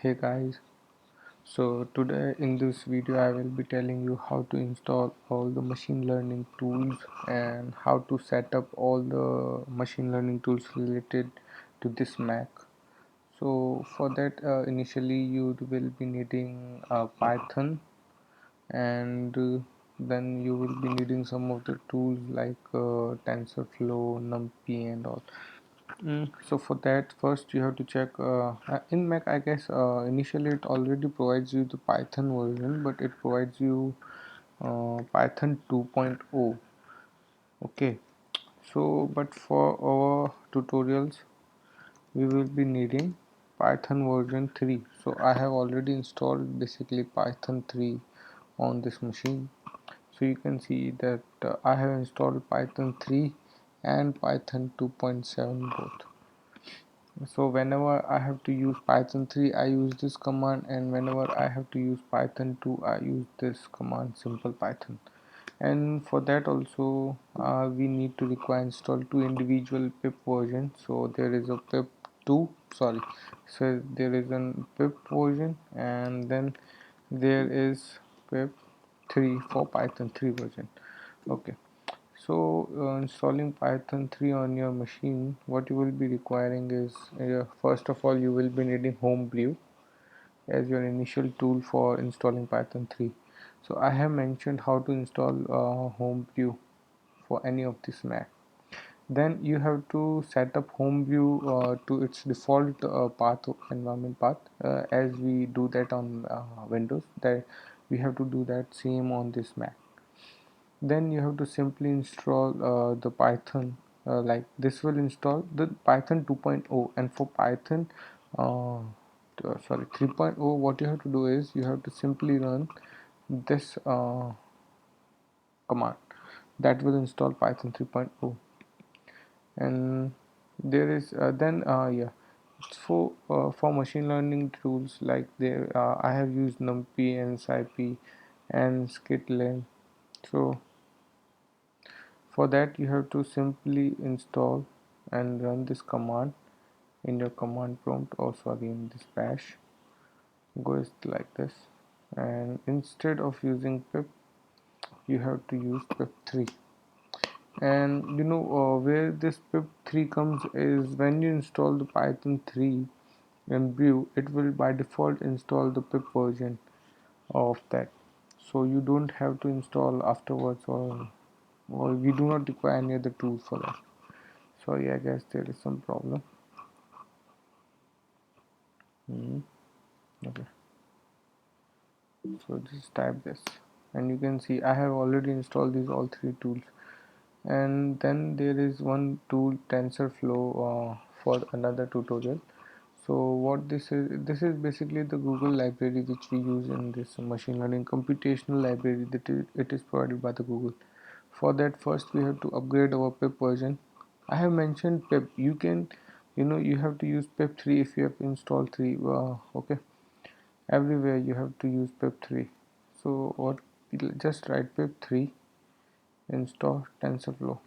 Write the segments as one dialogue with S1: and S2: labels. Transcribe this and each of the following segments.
S1: Hey guys, so today in this video I will be telling you how to install all the machine learning tools and how to set up all the machine learning tools related to this Mac. So for that initially you will be needing Python and then you will be needing some of the tools like TensorFlow, numpy and all. So for that, first you have to check in Mac. I guess initially it already provides you the Python version, but it provides you Python 2.0. Okay, so but for our tutorials, we will be needing Python version 3. So I have already installed basically Python 3 on this machine. So you can see that I have installed Python 3 and Python 2.7 both. So whenever I have to use Python 3 I use this command, and whenever I have to use Python 2 I use this command, simple Python. And for that also we need to require install two individual pip version. So there is a pip 2, sorry, so there is a pip version, and then there is pip 3 for Python 3 version. Okay, so installing Python 3 on your machine, what you will be requiring is first of all you will be needing HomeBrew as your initial tool for installing Python 3. So I have mentioned how to install HomeBrew for any of this Mac. Then you have to set up HomeBrew to its default path, environment path, as we do that on Windows. That we have to do that same on this Mac. Then you have to simply install the Python, like this will install the Python 2.0. And for Python sorry 3.0, what you have to do is you have to simply run this command that will install Python 3.0. And there is then yeah, for machine learning tools, like there I have used numpy and scipy and scikit-learn. So for that you have to simply install and run this command in your command prompt, or sorry, in this bash. Goes like this, and instead of using pip you have to use pip 3. And where this pip 3 comes is when you install the Python 3 and brew, it will by default install the pip version of that, so you don't have to install afterwards, or we do not require any other tools for that. Sorry, I guess there is some problem. Okay, so just type this, and you can see I have already installed these all three tools. And then there is one tool, tensorflow, for another tutorial. So what this is basically the Google library which we use in this machine learning computational library, that it is provided by the Google. For that, first we have to upgrade our pip version. I have mentioned pip, you can, you have to use pip 3 if you have installed 3. Okay, everywhere you have to use pip 3. So what, just write pip 3 install TensorFlow.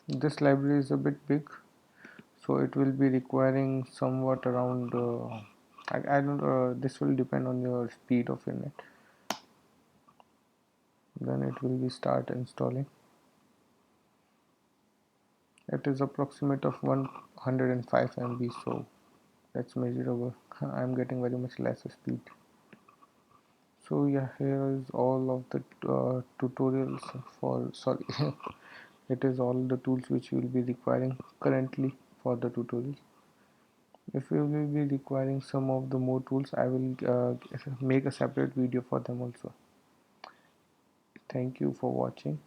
S1: This library is a bit big, so it will be requiring somewhat around I don't this will depend on your speed of internet. Then it will be start installing. It is approximate of 105 MB, so that's measurable. I'm getting very much less speed. So yeah, here is all of the tutorials for, sorry, it is all the tools which you will be requiring currently for the tutorial. If you will be requiring some of the more tools, I will make a separate video for them also. Thank you for watching.